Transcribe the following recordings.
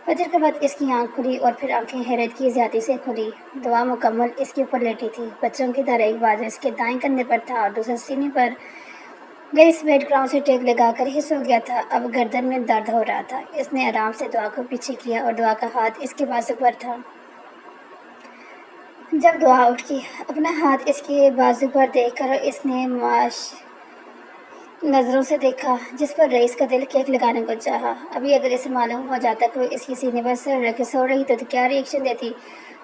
فجر کے بعد اس کی آنکھ کھلی اور پھر آنکھیں حیرت کی زیادتی سے کھلی۔ دعا مکمل اس کے اوپر لیٹی تھی، بچوں کی طرح ایک بازو اس کے دائیں کندھے پر تھا اور دوسرا سینے پر۔ رئیس بیڈ گراؤنڈ سے ٹیک لگا کر ہی سو گیا تھا، اب گردن میں درد ہو رہا تھا۔ اس نے آرام سے دعا کو پیچھے کیا اور دعا کا ہاتھ اس کے بازو پر تھا۔ جب دعا اٹھی، اپنا ہاتھ اس کے بازو پر دیکھ کر اس نے معاش نظروں سے دیکھا جس پر رئیس کا دل کیک لگانے کو چاہا۔ ابھی اگر اسے معلوم ہو جاتا کہ وہ اس کی سینے پر سر رکھ کے سو رہی تو کیا ری ایکشن دیتی۔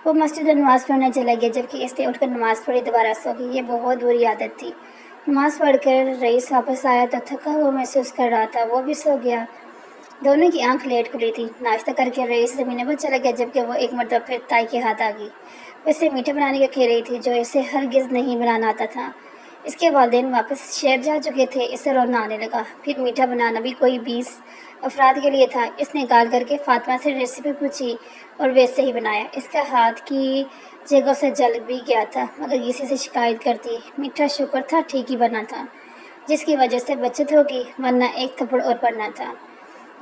وہ مسجد میں نماز پڑھنے چلا گیا جبکہ اس نے اٹھ کر نماز پڑھی دوبارہ سو گئی۔ یہ بہت بری عادت تھی۔ نماز پڑھ کر رئیس واپس آیا تو تھکا ہوا محسوس کر رہا تھا، وہ بھی سو گیا۔ دونوں کی آنکھ لیٹ کھلی تھی۔ ناشتہ کر کے رئیس زمین پر چلا گیا جبکہ وہ ایک مرتبہ پھر تائی کے ہاتھ آ گئی۔ وہ اسے میٹھا بنانے کا کہہ رہی تھی جو اسے ہرگز نہیں بنانا آتا تھا۔ اس کے والدین واپس شہر جا چکے تھے، اسے رونا آنے لگا۔ پھر میٹھا بنانا بھی کوئی 20 افراد کے لیے تھا۔ اس نے گال کر کے فاطمہ سے ریسیپی پوچھی اور ویسے ہی بنایا۔ اس کا ہاتھ کی جگہوں سے جل بھی گیا تھا مگر کسی سے شکایت کرتی۔ میٹھا شکر تھا ٹھیک ہی بنا تھا جس کی وجہ سے بچت ہوگی، ورنہ ایک تھپڑ اور پڑنا تھا۔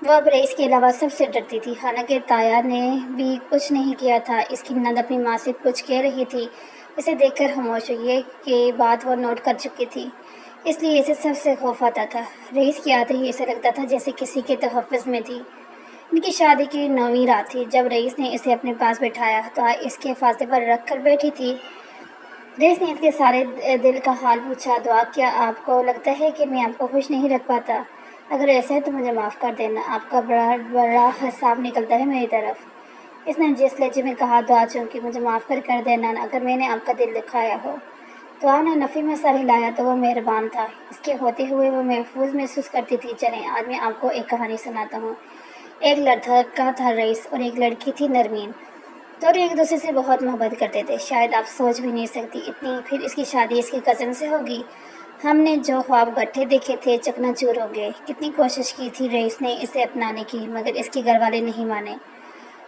وہ اب رئیس کے علاوہ سب سے ڈرتی تھی، حالانکہ تایا نے بھی کچھ نہیں کیا تھا۔ اس کی نند اپنی ماں سے کچھ کہہ رہی تھی، اسے دیکھ کر خاموش ہوئی۔ یہ کہ بات وہ نوٹ کر چکی تھی، اس لیے اسے سب سے خوف آتا تھا۔ رئیس کی آتے ہی اسے لگتا تھا جیسے کسی کے تحفظ میں تھی۔ ان کی شادی کی 9ویں رات تھی جب رئیس نے اسے اپنے پاس بٹھایا تو اس کے فاصلے پر رکھ کر بیٹھی تھی۔ رئیس نے اس کے سارے دل کا حال پوچھا۔ دعا، کیا آپ کو لگتا ہے کہ میں آپ کو خوش نہیں رکھ پاتا؟ اگر ایسا ہے تو مجھے معاف کر دینا، آپ کا بڑا حساب نکلتا ہے میری طرف۔ اس نے جس لہجے میں کہا، دعا چونکی مجھے معاف کر دینا اگر میں نے آپ کا دل دکھایا ہو۔ دعا نے نفی میں سر ہلایا تو وہ مہربان تھا، اس کے ہوتے ہوئے وہ محفوظ محسوس کرتی تھی۔ چلیں آج میں آپ کو ایک کہانی سناتا ہوں۔ ایک لڑکا تھا رئیس اور ایک لڑکی تھی نرمین۔ دونوں ایک دوسرے سے بہت محبت کرتے تھے، شاید آپ سوچ بھی نہیں سکتی اتنی۔ پھر اس کی شادی اس کی کزن سے ہوگی۔ ہم نے جو خواب گٹھے دیکھے تھے چکنا چور ہو گئے۔ کتنی کوشش کی تھی رئیس نے اسے اپنانے کی مگر اس کے گھر والے نہیں مانے۔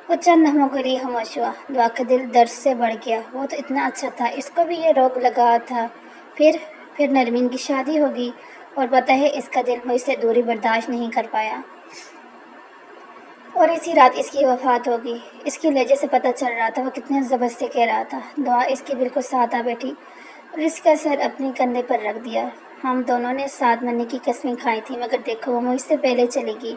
وہ چند لمحوں کے لیے خاموش ہوا۔ دعا کا دل درد سے بڑھ گیا، وہ تو اتنا اچھا تھا، اس کو بھی یہ روگ لگا تھا۔ پھر نرمین کی شادی ہوگی اور پتہ ہے اس کا دل مجھ سے دوری برداشت نہیں کر پایا اور اسی رات اس کی وفات ہوگی۔ اس کے لہجے سے پتہ چل رہا تھا وہ کتنے زبردست سے کہہ رہا تھا۔ دعا اس کے بالکل ساتھ آ بیٹھی اور اس کا سر اپنے کندھے پر رکھ دیا۔ ہم دونوں نے ساتھ مرنے کی قسمیں کھائی تھیں مگر دیکھو وہ مجھ سے پہلے چلی گئی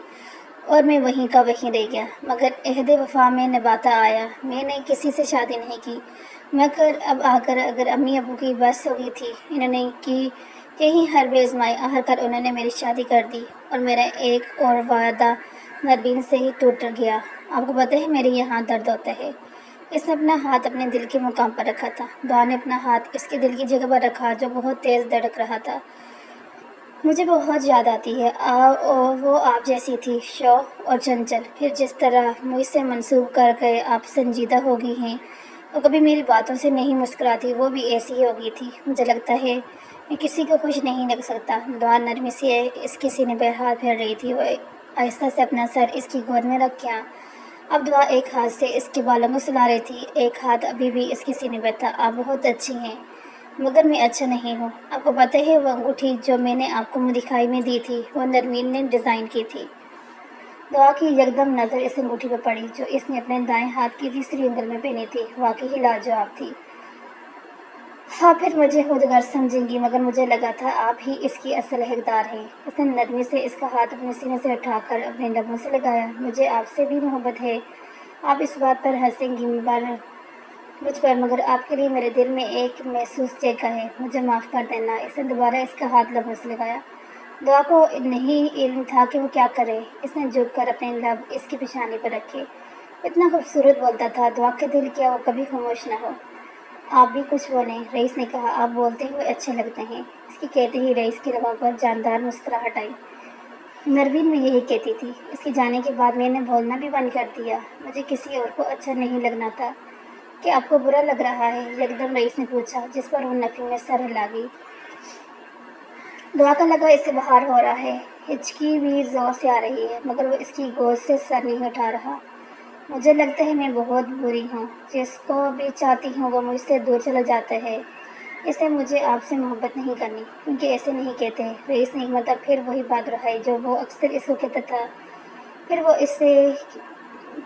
اور میں وہیں کا وہیں رہ گیا، مگر عہد وفا میں نبھاتا آیا۔ میں نے کسی سے شادی نہیں کی مگر اب آ کر اگر امی ابو کی بس ہو گئی تھی، انہوں نے کی کہیں حرب آزمائی، آخر انہوں نے میری شادی کر دی اور میرا ایک اور وعدہ نرمین سے ہی ٹوٹ گیا۔ آپ کو پتہ ہے میرے یہاں درد ہوتا ہے۔ اس نے اپنا ہاتھ اپنے دل کے مقام پر رکھا تھا۔ دعا نے اپنا ہاتھ اس کے دل کی جگہ پر رکھا جو بہت تیز دھڑک رہا تھا۔ مجھے بہت یاد آتی ہے وہ آپ جیسی تھی، شوق اور چنچل۔ پھر جس طرح مجھ سے منسوب کر کے آپ سنجیدہ ہو گئی ہیں اور کبھی میری باتوں سے نہیں مسکراتی، وہ بھی ایسی ہی ہو گئی تھی۔ مجھے لگتا ہے میں کسی کو خوش نہیں رکھ سکتا۔ دعا نرمی سے اس کے سینے پر ہاتھ پھیر رہی تھی، وہ آہستہ سے اپنا سر اس کی گود میں رکھا۔ اب دعا ایک ہاتھ سے اس کے بالوں کو سلا رہی تھی، ایک ہاتھ ابھی بھی اس کے سینے پر تھا۔ آپ بہت اچھی ہیں مگر میں اچھا نہیں ہوں۔ آپ کو پتہ ہے وہ انگوٹھی جو میں نے آپ کو دکھائی میں دی تھی وہ نرمین نے ڈیزائن کی تھی۔ دعا کی یکدم نظر اس انگوٹھی پر پڑی جو اس نے اپنے دائیں ہاتھ کی تیسری انگل میں پہنی تھی، واقعی لاجواب تھی۔ ہاں پھر مجھے خود غرض سمجھیں گی مگر مجھے لگا تھا آپ ہی اس کی اصل حقدار ہیں۔ اس نے نرمی سے اس کا ہاتھ اپنے سینے سے اٹھا کر اپنے لبوں سے لگایا۔ مجھے آپ سے بھی محبت ہے، آپ اس بات پر ہنسیں گی مجھ پر مگر آپ کے لیے میرے دل میں ایک محسوس جگہ ہے، مجھے معاف کر دینا۔ اس نے دوبارہ اس کا ہاتھ لبوں سے لگایا۔ دعا کو نہیں علم تھا کہ وہ کیا کرے۔ اس نے جھک کر اپنے لب اس کی پیشانی پر رکھے۔ اتنا خوبصورت بولتا تھا، دعا کے دل کیا وہ کبھی خاموش نہ ہو۔ آپ بھی کچھ بولیں، رئیس نے کہا، آپ بولتے ہوئے اچھے لگتے ہیں۔ اس کے کہتے ہی رئیس کے لبوں پر جاندار مسکراہٹ آئی۔ نرمین بھی یہی کہتی تھی، اس کے جانے کے بعد میں نے بولنا بھی بند کر دیا، مجھے کسی اور کو اچھا نہیں لگنا تھا۔ کیا آپ کو برا لگ رہا ہے؟ یکدم رئیس نے پوچھا، جس پر وہ نفی میں سر ہلا گئی۔ دعا کا لگا اس سے باہر ہو رہا ہے، ہچکی بھی زور سے آ رہی ہے مگر وہ اس کی گود سے سر نہیں اٹھا رہا۔ مجھے لگتا ہے میں بہت بری ہوں، جس کو بھی چاہتی ہوں وہ مجھ سے دور چلا جاتا ہے، اس لیے مجھے آپ سے محبت نہیں کرنی، کیونکہ ایسے نہیں کہتے۔ رئیس نے ایک مرتبہ پھر وہی بات دہرائی جو وہ اکثر اس کو کہتا تھا۔ پھر وہ اس سے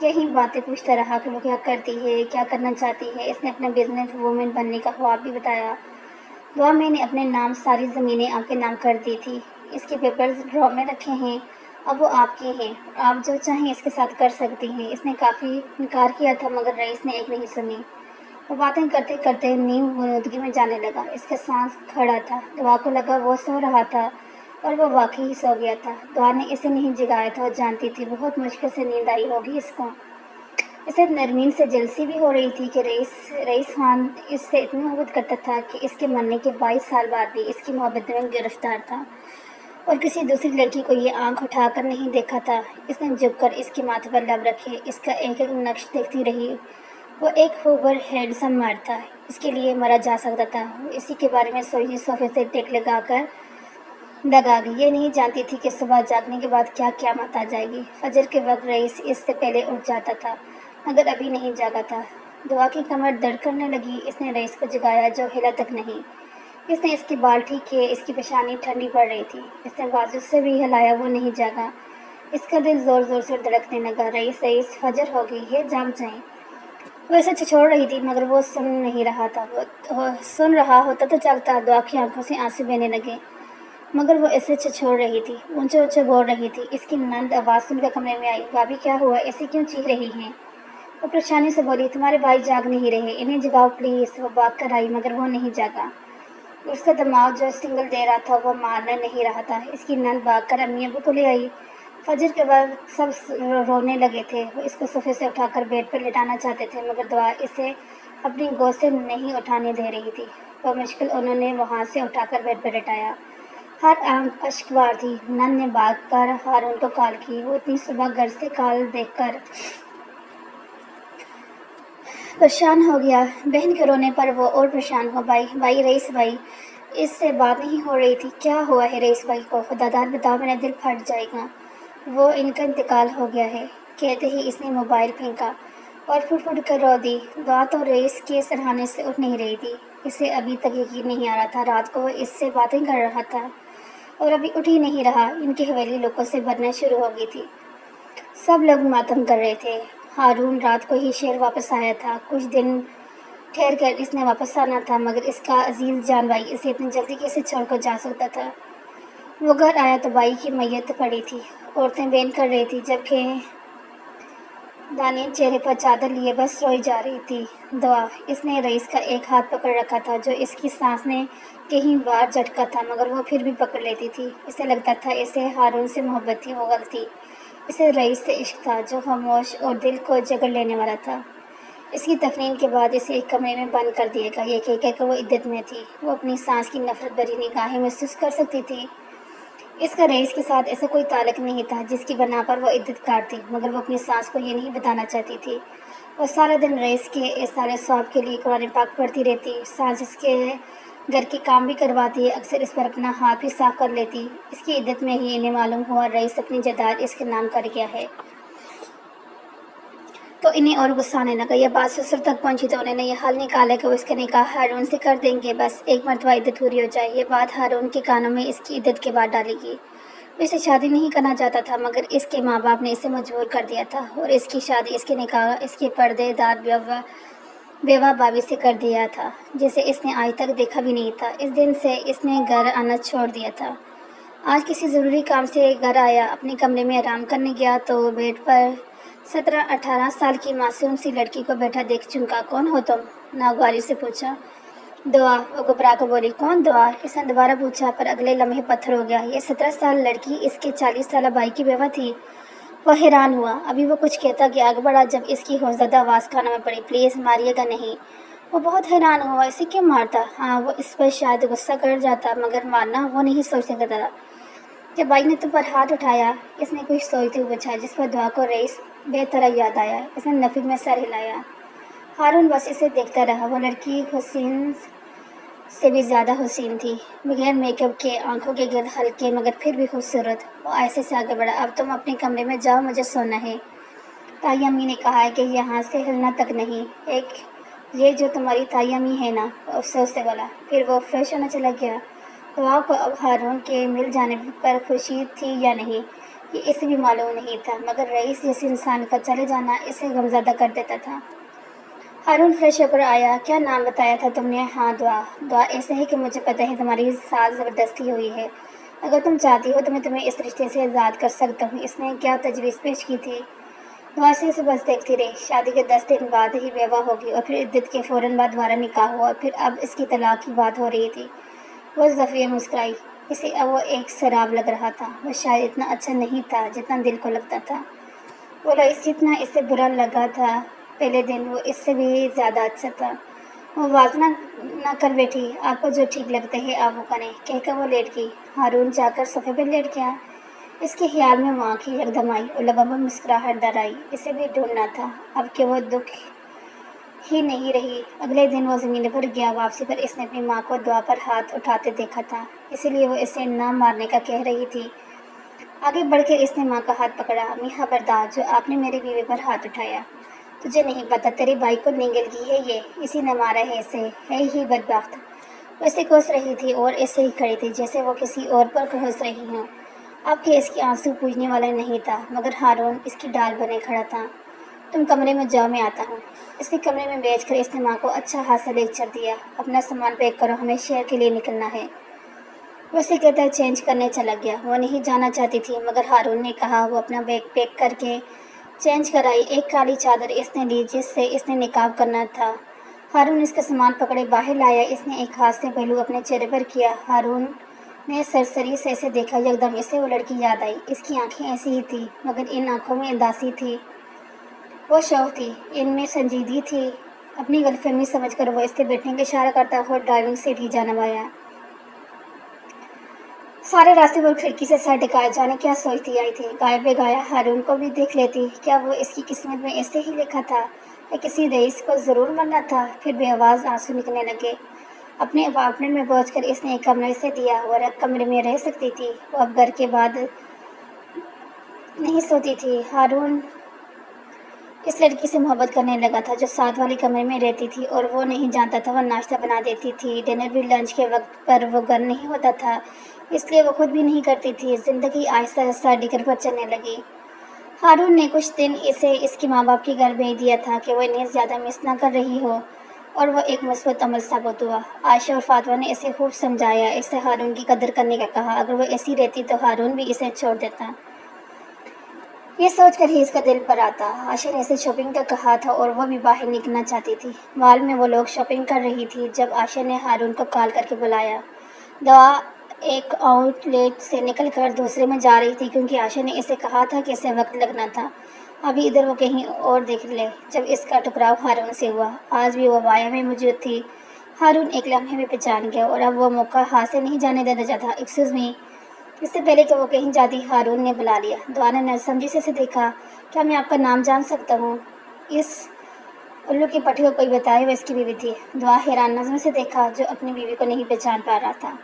یہی باتیں پوچھتا رہا کہ وہ کیا کرتی ہے، کیا کرنا چاہتی ہے۔ اس نے اپنا بزنس وومن بننے کا خواب بھی بتایا۔ دعا میں نے اپنے نام ساری زمینیں آپ کے نام کر دی تھی، اس کے پیپرز ڈرا میں رکھے ہیں، اب وہ آپ کے ہیں، آپ جو چاہیں اس کے ساتھ کر سکتی ہیں۔ اس نے کافی انکار کیا تھا مگر رئیس نے ایک نہیں سنی۔ وہ باتیں کرتے کرتے نیم غنودگی میں جانے لگا۔ اس کا سانس کھڑا تھا۔ دعا کو لگا وہ سو رہا تھا اور وہ واقعی ہی سو گیا تھا۔ دعا نے اسے نہیں جگایا تھا، وہ جانتی تھی بہت مشکل سے نیند آئی ہوگی اس کو۔ اسے نرمین سے جلسی بھی ہو رہی تھی کہ رئیس خان اس سے اتنی محبت کرتا تھا کہ اس کے مرنے کے 22 سال بعد بھی اس کی محبت میں گرفتار تھا اور کسی دوسری لڑکی کو یہ آنکھ اٹھا کر نہیں دیکھا تھا۔ اس نے جھک کر اس کے ماتھے پر لب رکھے، اس کا ایک ایک نقش دیکھتی رہی۔ وہ ایک خوبر ہینڈسم مرد تھا، اس کے لیے مرا جا سکتا تھا۔ وہ اسی کے بارے میں سوچی، صوفے سے ٹیک لگا کر دگا گئی۔ یہ نہیں جانتی تھی کہ صبح جاگنے کے بعد کیا قیامت آ جائے گی۔ فجر کے وقت رئیس اس سے پہلے اٹھ جاتا تھا مگر ابھی نہیں جاگا تھا۔ دعا کی کمر درد کرنے لگی۔ اس نے رئیس کو جگایا جو ہلا تک نہیں۔ اس نے اس کے بال ٹھیک کیے، اس کی پیشانی ٹھنڈی پڑ رہی تھی۔ اس نے بازو سے بھی ہلایا، وہ نہیں جاگا۔ اس کا دل زور زور سے دھڑکنے لگا۔ رئیس فجر ہو گئی ہے، جاگ جائیں۔ وہ اسے چھچوڑ رہی تھی مگر وہ سن نہیں رہا تھا۔ وہ سن رہا ہوتا تو جاگتا۔ دعا کی آنکھوں سے آنسو بہنے لگے مگر وہ اسے چھچوڑ رہی تھی، اونچے اونچے بول رہی تھی۔ اس کی نند آواز سن کر کمرے میں آئی۔ بھابھی کیا ہوا، ایسے کیوں چیخ رہی ہیں؟ وہ پریشانی سے بولی، تمہارے بھائی جاگ نہیں رہے، انہیں جگاؤ پلیز۔ وہ بھاگ کر آئی مگر وہ نہیں جاگا۔ اس کا دماغ جو سنگل دے رہا تھا وہ مارنے نہیں رہا تھا۔ اس کی نند بھاگ کر امی ابو کو لے آئی۔ فجر کے وقت سب رونے لگے تھے۔ وہ اس کو صوفے سے اٹھا کر بیڈ پر لٹانا چاہتے تھے مگر دعا اسے اپنی گود سے نہیں اٹھانے دے رہی تھی۔ بمشکل انہوں نے وہاں سے اٹھا کر بیڈ پر لٹایا۔ ہر آنکھ اشک بار تھی۔ نند نے بھاگ کر ہارون کو کال کی۔ وہ اتنی صبح گھر سے کال دیکھ کر پریشان ہو گیا۔ بہن کے رونے پر وہ اور پریشان ہو۔ بھائی رئیس بھائی، اس سے بات نہیں ہو رہی تھی، کیا ہوا ہے رئیس بھائی کو؟ خداداد بتاؤ، میرا دل پھٹ جائے گا۔ وہ ان کا انتقال ہو گیا ہے، کہتے ہی اس نے موبائل پھینکا اور پھٹ پھٹ کر رو دی۔ دعا تو رئیس کے سرہانے سے اٹھ نہیں رہی تھی۔ اسے ابھی تک یقین نہیں آ رہا تھا۔ رات کو وہ اس سے باتیں کر رہا تھا اور ابھی اٹھ ہی نہیں رہا۔ ان کی حویلی لوگوں سے بھرنا شروع ہو گئی تھی۔ سب لوگ ماتم کر رہے تھے۔ ہارون رات کو ہی شہر واپس آیا تھا۔ کچھ دن ٹھہر کر اس نے واپس آنا تھا مگر اس کا عزیز جان بھائی اسے اتنی جلدی کیسے چھوڑ کر جا سکتا تھا؟ وہ گھر آیا تو بھائی کی میت پڑی تھی۔ عورتیں بین کر رہی تھی جبکہ دانیہ چہرے پر چادر لیے بس روئی جا رہی تھی۔ دعا، اس نے رئیس کا ایک ہاتھ پکڑ رکھا تھا جو اس کی سانس نے کئی بار جھٹکا تھا مگر وہ پھر بھی پکڑ لیتی تھی۔ اسے لگتا تھا اسے ہارون سے محبت تھی، وہ غلطی۔ اسے رئیس سے عشق تھا جو خاموش اور دل کو جگڑ لینے والا تھا۔ اس کی تفرین کے بعد اسے ایک کمرے میں بند کر دیا گیا، یہ کہہ کر کہ وہ عدت میں تھی۔ وہ اپنی سانس کی نفرت بھری نگاہیں محسوس کر سکتی تھی۔ اس کا رئیس کے ساتھ ایسا کوئی تعلق نہیں تھا جس کی بنا پر وہ عدت کاٹتی مگر وہ اپنی سانس کو یہ نہیں بتانا چاہتی تھی۔ وہ سارا دن رئیس کے ایصال ثواب کے لیے قرآن پاک پڑھتی رہتی، سانس اس کے گھر کے کام بھی کرواتی، اکثر اس پر اپنا ہاتھ بھی صاف کر لیتی۔ اس کی عدت میں ہی انہیں معلوم ہوا رئیس اپنی جائیداد اس کے نام کر گیا ہے۔ تو انہیں اور غصہ آنے لگا۔ یہ بات سسر تک پہنچی تو انہوں نے یہ حل نکالا کہ وہ اس کا نکاح ہارون سے کر دیں گے، بس ایک مرتبہ عدت پوری ہو جائے۔ یہ بات ہارون کے کانوں میں اس کی عدت کے بعد ڈالے گی۔ وہ اسے شادی نہیں کرنا چاہتا تھا مگر اس کے ماں باپ نے اسے مجبور کر دیا تھا اور اس کی شادی، اس کے نکاح اس کے پردے دار بیوہ بھابھی سے کر دیا تھا جسے اس نے آج تک دیکھا بھی نہیں تھا۔ اس دن سے اس نے گھر آنا چھوڑ دیا تھا۔ آج کسی ضروری کام سے گھر آیا، اپنے کمرے میں آرام کرنے گیا تو بیڈ پر 17-18 سال کی معصوم سی لڑکی کو بیٹھا دیکھ چونکا۔ کون ہو تم؟ ناگواری سے پوچھا۔ دعا، وہ گھبرا کر بولی۔ کون دعا؟ اس نے دوبارہ پوچھا پر اگلے لمحے پتھر ہو گیا۔ یہ 17 سال لڑکی اس کے 40 سالہ بھائی کی بیوہ تھی۔ وہ حیران ہوا۔ ابھی وہ کچھ کہتا کہ آگے بڑھا جب اس کی خوفزدہ آواز کانوں میں پڑی، پلیز ماریے گا نہیں۔ وہ بہت حیران ہوا، اسے کیوں مارتا؟ ہاں، وہ اس پر شاید غصہ کر جاتا مگر مارنا وہ نہیں سوچ سکتا تھا۔ جب بھائی نے تم پر ہاتھ اٹھایا، اس نے کچھ سوچتے ہوئے پوچھا جس پر دعا کو رئیس بے طرح یاد آیا۔ اس نے نفی میں سر ہلایا۔ ہارون بس اسے دیکھتا رہا۔ وہ لڑکی حسین سے بھی زیادہ حسین تھی، بغیر میک اپ کے، آنکھوں کے گرد ہلکے مگر پھر بھی خوبصورت۔ وہ آہستہ سے آگے بڑھا۔ اب تم اپنے کمرے میں جاؤ، مجھے سونا ہے۔ تائی امی نے کہا ہے کہ یہاں سے ہلنا تک نہیں۔ یہ جو تمہاری تائی امی ہے نا، افسوس سے بولا۔ پھر وہ فریش ہونے چلا گیا۔ دعا کو اب ہارون کے مل جانے پر خوشی تھی یا نہیں یہ اسے بھی معلوم نہیں تھا، مگر رئیس جیسے انسان کا چلے جانا اسے غمزدہ کر دیتا تھا۔ ہارون فریش ہو کر آیا۔ کیا نام بتایا تھا تم نے؟ ہاں، دعا۔ دعا ایسے ہے کہ مجھے پتہ ہے تمہاری ساتھ زبردستی ہوئی ہے۔ اگر تم چاہتی ہو تو میں تمہیں اس رشتے سے آزاد کر سکتا ہوں۔ اس نے کیا تجویز پیش کی تھی؟ دعا سے اسے بس دیکھتی رہی۔ شادی کے 10 دن بعد ہی بیوہ ہوگی اور پھر عدت کے فوراً بعد دوبارہ نکاح ہوا، پھر اب اس کی طلاق کی بات ہو رہی تھی۔ وہ زفیہ مسکرائی۔ اسے اب وہ ایک سراب لگ رہا تھا۔ وہ شاید اتنا اچھا نہیں تھا جتنا دل کو لگتا تھا۔ وہ رئیس جتنا اس سے برا لگا تھا پہلے دن، وہ اس سے بھی زیادہ اچھا تھا۔ وہ واضح نہ کر بیٹھی۔ آپ کو جو ٹھیک لگتا ہے آپ وہ کریں، کہہ کر وہ لیٹ گئی۔ ہارون جا کر صوفے پر لیٹ گیا۔ اس کے خیال میں وہ آنکھیں یکدم آئی اور لبوں پر مسکراہٹ در آئی۔ اسے بھی ڈھونڈنا تھا اب کہ وہ دکھ ہی نہیں رہی۔ اگلے دن وہ زمین پر گیا۔ واپسی پر اس نے اپنی ماں کو دعا پر ہاتھ اٹھاتے دیکھا تھا، اسی لیے وہ اسے نہ مارنے کا کہہ رہی تھی۔ آگے بڑھ کر اس نے ماں کا ہاتھ پکڑا۔ امی خبردار، جو آپ نے میری بیوی پر ہاتھ اٹھایا۔ تجھے نہیں پتا تیرے بھائی کو نگل گئی ہے اسی نے مارا ہے اسے، ہے ہی بدبخت۔ وہ اسے کوس رہی تھی اور ایسے ہی کھڑی تھی جیسے وہ کسی اور پر کوس رہی ہوں۔ اب کہ اس کے آنسو پوجنے والا نہیں تھا، مگر ہارون اس کی ڈال بنے کھڑا تھا۔ تم کمرے میں جاؤ، میں آتا ہوں۔ اس کے کمرے میں بیٹھ کر اس نے ماں کو اچھا خاصا لیکچر دیا۔ اپنا سامان پیک کرو، ہمیں شہر کے لیے نکلنا ہے۔ وہ اسے کہتا چینج کرنے چلا گیا۔ وہ نہیں جانا چاہتی تھی، مگر ہارون نے کہا۔ وہ اپنا بیگ پیک کر کے چینج کرائی۔ ایک کالی چادر اس نے لی جس سے اس نے نقاب کرنا تھا۔ ہارون اس کا سامان پکڑے باہر لایا۔ اس نے ایک ہاتھ سے پہلو اپنے چہرے پر کیا۔ ہارون نے سرسری سے اسے دیکھا۔ یکدم اسے وہ لڑکی یاد آئی۔ اس کی آنکھیں ایسی ہی تھی، مگر ان آنکھوں میں اداسی تھی، وہ شوق تھی، ان میں سنجیدگی تھی۔ اپنی غلط فہمی سمجھ کر وہ اس کے بیٹھنے کا اشارہ کرتا ہوا ڈرائیونگ سیٹ کی جانب آیا۔ سارے راستے پر کھڑکی سے سر ٹکائے، جانے کیا سوچتی آئی تھی۔ گائے بے گایا ہارون کو بھی دیکھ لیتی۔ کیا وہ اس کی قسمت میں ایسے ہی لکھا تھا، یا کسی رئیس کو ضرور مرنا تھا؟ پھر بے آواز آنسو نکلنے لگے۔ اپنے اپارٹمنٹ میں پہنچ کر اس نے ایک کمرہ اسے دیا۔ وہ کمرے میں رہ سکتی تھی۔ وہ اب گھر کے بعد نہیں سوتی تھی۔ ہارون اس لڑکی سے محبت کرنے لگا تھا جو ساتھ والے کمرے میں رہتی تھی، اور وہ نہیں جانتا تھا وہ ناشتہ بنا دیتی تھی، ڈنر بھی لنچ کے وقت پر وہ گھر نہیں ہوتا تھا، اس لیے وہ خود بھی نہیں کرتی تھی۔ زندگی آہستہ آہستہ ڈگر پر چلنے لگی۔ ہارون نے کچھ دن اسے اس کے ماں باپ کے گھر بھیج دیا تھا کہ وہ انہیں زیادہ مس نہ کر رہی ہو، اور وہ ایک مثبت عمل ثابت ہوا۔ عائشہ اور فاطمہ نے اسے خوب سمجھایا، اسے ہارون کی قدر کرنے کا کہا۔ اگر وہ ایسی رہتی تو ہارون بھی اسے چھوڑ دیتا۔ یہ سوچ کر ہی اس کا دل پر آتا۔ عائشہ نے اسے شاپنگ کا کہا تھا اور وہ بھی باہر نکلنا چاہتی تھی۔ مال میں وہ لوگ شاپنگ کر رہی تھی جب عائشہ نے ہارون کو کال کر کے بلایا۔ دعا ایک آؤٹ لیٹ سے نکل کر دوسرے میں جا رہی تھی کیونکہ عائشہ نے اسے کہا تھا کہ اسے وقت لگنا تھا۔ ابھی ادھر وہ کہیں اور دیکھ لے۔ جب اس کا ٹکراؤ ہارون سے ہوا، آج بھی وہ وایا میں موجود تھی۔ ہارون ایک لمحے میں پہچان گیا اور اب وہ موقع ہاتھ سے نہیں جانے دینا چاہتا۔ Excuse me. اس سے پہلے کہ وہ کہیں جاتی ہارون نے بلا لیا۔ دعا نے ناسمجھی سے اسے دیکھا۔ کیا میں آپ کا نام جان سکتا ہوں؟ اس الو کی پٹھی کو کوئی بتائے، وہ اس کی بیوی تھی۔ دعا حیران نظروں سے دیکھا جو اپنی بیوی کو نہیں پہچان پا رہا تھا۔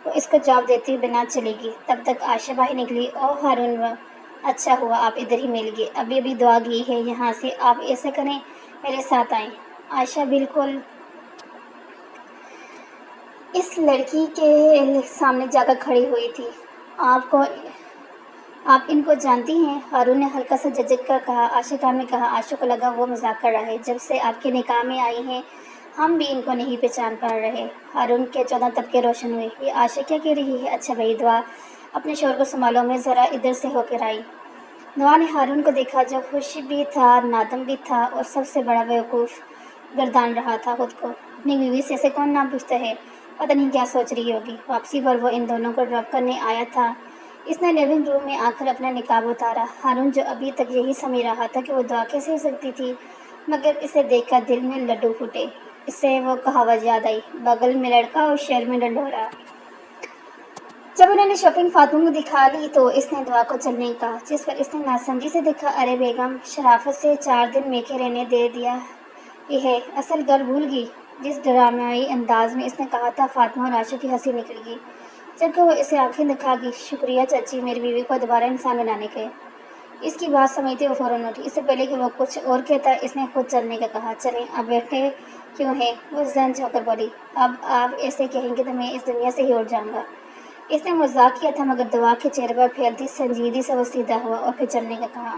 وہ اس کو جواب دیتی بنا چلے گی۔ تب تک عائشہ باہر نکلی۔ او ہارون، وہ اچھا ہوا آپ ادھر ہی مل گئے۔ ابھی دعا گئی ہے یہاں سے، آپ ایسا کریں میرے ساتھ آئیں۔ عائشہ بالکل اس لڑکی کے سامنے جا کر کھڑی ہوئی تھی۔ آپ ان کو جانتی ہیں؟ ہارون نے ہلکا سا جھجک کر کہا۔ عاشقہ نے کہا۔ عائشہ کو لگا وہ مذاق کر رہا ہے۔ جب سے آپ کے نکاح میں آئی ہیں ہم بھی ان کو نہیں پہچان پا رہے۔ ہارون کے 14 طبقے روشن ہوئے۔ یہ عائشہ کیا کہہ رہی ہے؟ اچھا بھائی دعا، اپنے شوہر کو سنبھالو، میں ذرا ادھر سے ہو کر آئی۔ دعا نے ہارون کو دیکھا جو خوش بھی تھا، نادم بھی تھا، اور سب سے بڑا بیوقوف گردان رہا تھا خود کو۔ اپنی بیوی سے اسے کون نام پوچھتا ہے؟ پتہ نہیں کیا سوچ رہی ہوگی۔ واپسی پر وہ ان دونوں کو ڈراپ کرنے آیا تھا۔ اس نے لیونگ روم میں آ کر اپنا نقاب اتارا۔ ہارون جو ابھی تک یہی سمجھ رہا تھا کہ وہ دعا کیسے ہو سکتی تھی، مگر اسے دیکھ کر دل میں لڈو پھوٹے۔ اسے وہ کہاوت یاد آئی، بغل میں لڑکا اور شہر میں ڈنڈورا۔ جب انہوں نے شاپنگ فاطمہ کو دکھا لی تو اس نے دعا کو چلنے کہا، جس پر اس نے ناسمجھی سے دیکھا۔ ارے بیگم، شرافت سے 4 دن میکے رہنے دے دیا یہ ہے، اصل گھر بھول گئی۔ جس ڈرامائی انداز میں اس نے کہا تھا، فاطمہ اور عائشہ کی ہنسی نکل گئی، جبکہ وہ اسے آنکھیں دکھا گئی۔ شکریہ چاچی، میری بیوی کو دوبارہ انسان بنانے کے۔ اس کی بات سمجھتے وہ فوراً اٹھی۔ اس سے پہلے کہ وہ کچھ اور کہتا اس نے خود چلنے کا کہا۔ چلیں، اب بیٹھے کیوں ہیں؟ وہ زن ہو کر بولی۔ اب آپ ایسے کہیں گے تو میں اس دنیا سے ہی اٹھ جاؤں گا۔ اس نے مذاق کیا تھا مگر دعا کے چہرے پر پھیلتی سنجیدگی سے وہ سیدھا ہوا اور پھر چلنے کا کہا۔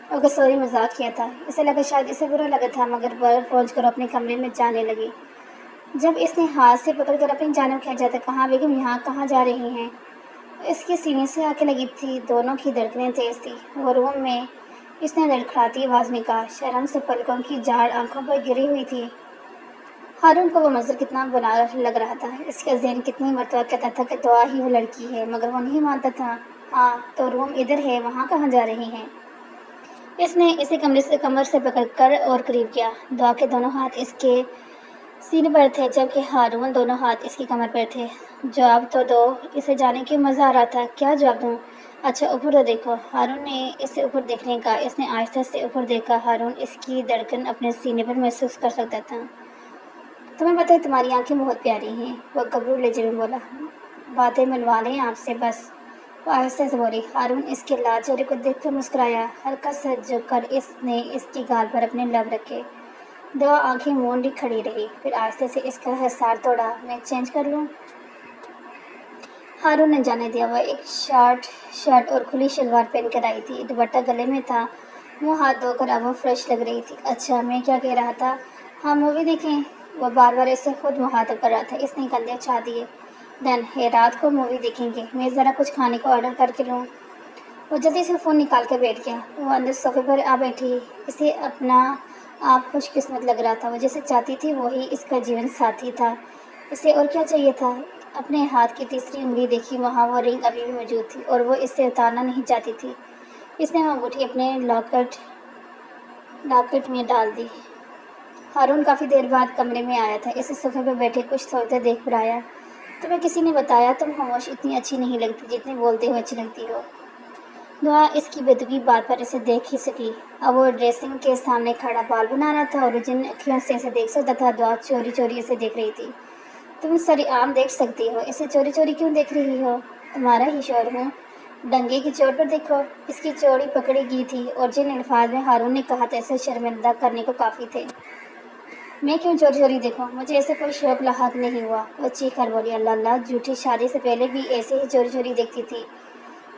اوکے سوری، مذاق کیا تھا۔ اسے لگا شاید اسے برا لگا تھا مگر بر پہنچ کر اپنے کمرے میں جانے لگی۔ جب اس نے ہاتھ سے پکڑ کر اپنی جانب کھینچا تو کہاں بیگم یہاں کہاں جا رہی ہیں؟ اس کے سینے سے آ کے لگی تھی، دونوں کی دھڑکنیں تیز تھی۔ وہ روم میں اس نے لڑکھڑاتی آواز میں کہا، شرم سے پلکوں کی جھاڑ آنکھوں پر گری ہوئی تھی۔ ہارون کو وہ منظر کتنا بنا لگ رہا تھا۔ اس کا ذہن کتنی مرتبہ کہتا تھا کہ دعا ہی وہ لڑکی ہے مگر وہ نہیں مانتا تھا۔ ہاں تو روم ادھر ہے، وہاں کہاں جا رہی ہیں؟ اس نے اسے کمر سے پکڑ کر اور قریب کیا۔ دعا کے دونوں ہاتھ اس کے سینے پر تھے جبکہ ہارون دونوں ہاتھ اس کی کمر پر تھے۔ جواب تو دو، اسے جانے کی مزہ آ رہا تھا۔ کیا جواب دوں؟ اچھا اوپر تو دیکھو۔ ہارون نے اسے اوپر دیکھنے کا۔ اس نے آہستہ سے اوپر دیکھا۔ ہارون اس کی دھڑکن اپنے سینے پر محسوس کر سکتا تھا۔ تمہیں پتہ ہے تمہاری آنکھیں بہت پیاری ہیں، وہ گبرو لہجے میں بولا۔ باتیں منوا لیں آپ سے بس، وہ آہستہ سے بولی۔ ہارون اس کے لال چہرے کو دیکھ کر مسکرایا۔ ہلکا سا جھک کر اس نے اس کی گال پر اپنے لب رکھے۔ دعا آنکھیں مونڈی کھڑی رہی، پھر آہستہ سے اس کا حصار توڑا۔ میں چینج کر لوں؟ ہارون نے جانے دیا۔ وہ ایک شارٹ شرٹ اور کھلی شلوار پہن کر آئی تھی، دوپٹہ گلے میں تھا، منہ ہاتھ دھو کر اب وہ فریش لگ رہی تھی۔ اچھا میں کیا کہہ رہا تھا، ہاں مووی دیکھیں؟ وہ بار بار اسے خود مخاطب کر رہا تھا۔ اس نے کندھے اچھا دیے۔ ڈن ہے، رات کو مووی دیکھیں گے۔ میں ذرا کچھ کھانے کو آرڈر کر کے لوں؟ وہ جلدی سے فون نکال کر بیٹھ گیا۔ وہ اندر صوفے پر آ بیٹھی۔ اسے اپنا آپ خوش قسمت لگ رہا تھا۔ وہ جیسے چاہتی تھی وہی اس کا جیون ساتھی تھا۔ اسے اور کیا چاہیے تھا؟ اپنے ہاتھ کی تیسری انگلی دیکھی، وہاں وہ رنگ ابھی بھی موجود تھی اور وہ اس سے اتارنا نہیں چاہتی تھی۔ اس نے وہ انگوٹھی اپنے لاکٹ میں ڈال دی۔ ہارون کافی دیر بعد کمرے میں آیا تھا۔ اسے صوفے پر بیٹھے کچھ سوچتے دیکھ کر آیا۔ تمہیں کسی نے بتایا تم خاموش اتنی اچھی نہیں لگتی جتنی بولتے ہوئے اچھی لگتی ہو؟ دعا اس کی بےتکی بات پر اسے دیکھ ہی سکی۔ اب وہ ڈریسنگ کے سامنے کھڑا بال بنا رہا تھا اور جن اکھیوں سے اسے دیکھ سکتا تھا دعا چوری چوری اسے دیکھ رہی تھی۔ تم سرعام دیکھ سکتی ہو، اسے چوری چوری کیوں دیکھ رہی ہو؟ تمہارا ہی شوہر ہوں، ڈنگے کی چوٹ پر دیکھو۔ اس کی چوڑی پکڑی گئی تھی اور جن الفاظ میں ہارون نے کہا تھا اسے شرمندہ کرنے کو کافی تھے۔ میں کیوں چوری چوری دیکھوں؟ مجھے ایسے کوئی شوق لاحق نہیں ہوا۔ وہ چیخ کر بولی، اللہ اللہ، جھوٹی، شادی سے پہلے بھی ایسے ہی چوری چوری دیکھتی تھی؟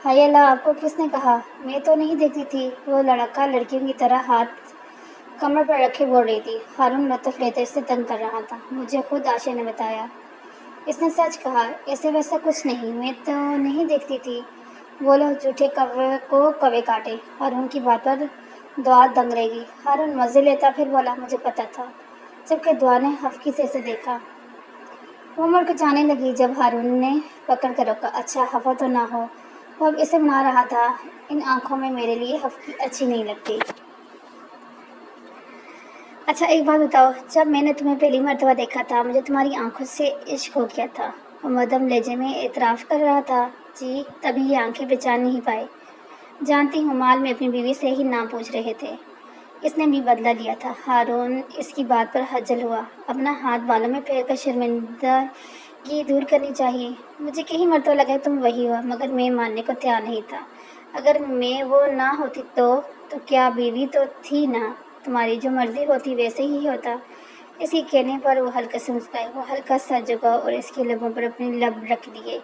ہائے اللہ، آپ کو کس نے کہا؟ میں تو نہیں دیکھتی تھی۔ وہ لڑکا لڑکیوں کی طرح ہاتھ کمر پر رکھے بول رہی تھی۔ ہارون لطف لیتے اسے تنگ کر رہا تھا۔ مجھے خود عائشہ نے بتایا۔ اس نے سچ کہا، ایسے ویسا کچھ نہیں، میں تو نہیں دیکھتی تھی۔ بولو، جھوٹے کوے کو کوے کاٹے۔ ہارون کی بات پر دعا دنگ رہ گئی۔ ہارون مزے لیتا پھر بولا، مجھے پتا تھا، جبکہ دعا نے حفقی سے اسے دیکھا۔ وہ مڑ کر جانے لگی جب ہارون نے پکڑ کر روکا۔ اچھا خفا تو نہ ہو، وہ اب اسے منا رہا تھا۔ ان آنکھوں میں میرے لیے حفقی اچھی نہیں لگتی۔ اچھا ایک بات بتاؤ، جب میں نے تمہیں پہلی مرتبہ دیکھا تھا مجھے تمہاری آنکھوں سے عشق ہو گیا تھا۔ وہ مدھم لہجے میں اعتراف کر رہا تھا۔ جی، تبھی یہ آنکھیں پہچان نہیں پائے۔ جانتی ہوں، مال میں اپنی بیوی سے ہی نام پوچھ رہے تھے۔ اس نے بھی بدلہ لیا تھا۔ ہارون اس کی بات پر خجل ہوا۔ اپنا ہاتھ بالوں میں پھیر کر شرمندگی دور کرنی چاہیے۔ مجھے کئی مرتبہ لگا تم وہی ہو مگر میں ماننے کو تیار نہیں تھا۔ اگر میں وہ نہ ہوتی تو کیا بیوی تو تھی نا، تمہاری جو مرضی ہوتی ویسے ہی ہوتا۔ اس کے کہنے پر وہ ہلکا سا مسکرائی۔ وہ ہلکا سا جھکا اور اس کے لبوں پر اپنے لب رکھ دیے۔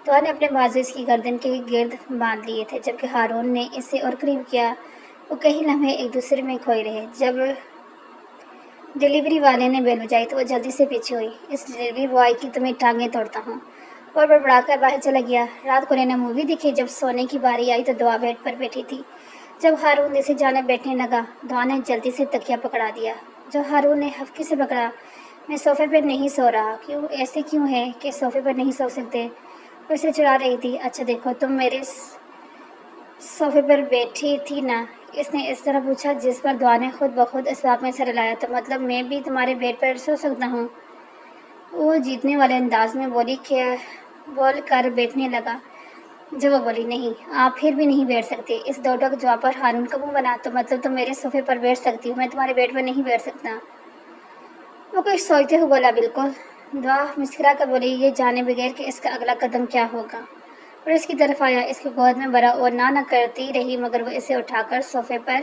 دعا نے اپنے بازو اس کی گردن کے گرد باندھ لیے تھے جبکہ ہارون نے اسے اور قریب کیا۔ وہ کئی لمحے ایک دوسرے میں کھوئے رہے۔ جب ڈلیوری والے نے بیل بجائی تو وہ جلدی سے پیچھے ہوئی۔ اس ڈلیوری بوائے کی تو میں ٹانگیں توڑتا ہوں، اور بڑبڑا کر باہر چلا گیا۔ رات کو نے مووی دیکھی۔ جب سونے کی باری آئی تو دعا بیڈ پر بیٹھی تھی۔ جب ہارون اسے جانب بیٹھنے لگا دعا نے جلدی سے تکیہ پکڑا دیا جو ہارون نے حفقی سے پکڑا۔ میں صوفے پر نہیں سو رہا۔ کیوں؟ ایسے کیوں ہے کہ صوفے پر نہیں سو سکتے؟ وہ اسے چڑھا رہی تھی۔ اچھا دیکھو، تم میرے صوفے پر بیٹھی تھی نا؟ اس نے اس طرح پوچھا جس پر دعا نے خود بخود اسباب میں سر ہلایا۔ تو مطلب میں بھی تمہارے بیڈ پر سو سکتا ہوں؟ وہ جیتنے والے انداز میں بول کر بیٹھنے لگا۔ جب وہ بولی، نہیں، آپ پھر بھی نہیں بیٹھ سکتے۔ اس دو ٹوک جواب پر ہارون کا منہ بنا۔ تو مطلب تم میرے صوفے پر بیٹھ سکتی ہو، میں تمہارے بیڈ پر نہیں بیٹھ سکتا؟ وہ کچھ سوچتے ہوئے بولا، بالکل۔ دعا مسکرا کر بولی، یہ جانے بغیر کہ اس کا اگلا قدم کیا ہوگا، اور اس کی طرف آیا، اس کی گود میں بھرا اور نہ کرتی رہی مگر وہ اسے اٹھا کر صوفے پر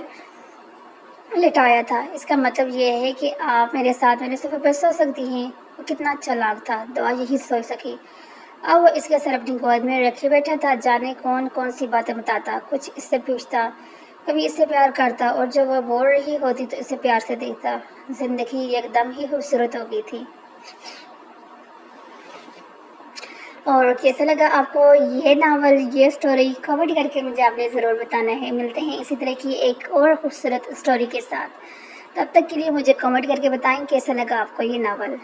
لٹایا تھا۔ اس کا مطلب یہ ہے کہ آپ میرے ساتھ میرے صوفے پر سو سکتی ہیں۔ وہ کتنا چالاک تھا، دعا یہی سوچ سکی۔ اب وہ اس کے سر اپنی گود میں رکھے بیٹھا تھا، جانے کون کون سی باتیں بتاتا، کچھ اس سے پوچھتا، کبھی اس سے پیار کرتا، اور جب وہ بول رہی ہوتی تو اسے پیار سے دیکھتا۔ زندگی ایک دم ہی خوبصورت ہو گئی تھی۔ اور کیسا لگا آپ کو یہ ناول، یہ سٹوری؟ کمنٹ کر کے مجھے آپ نے ضرور بتانا ہے۔ ملتے ہیں اسی طرح کی ایک اور خوبصورت سٹوری کے ساتھ، تب تک کے لیے مجھے کمنٹ کر کے بتائیں کیسا لگا آپ کو یہ ناول۔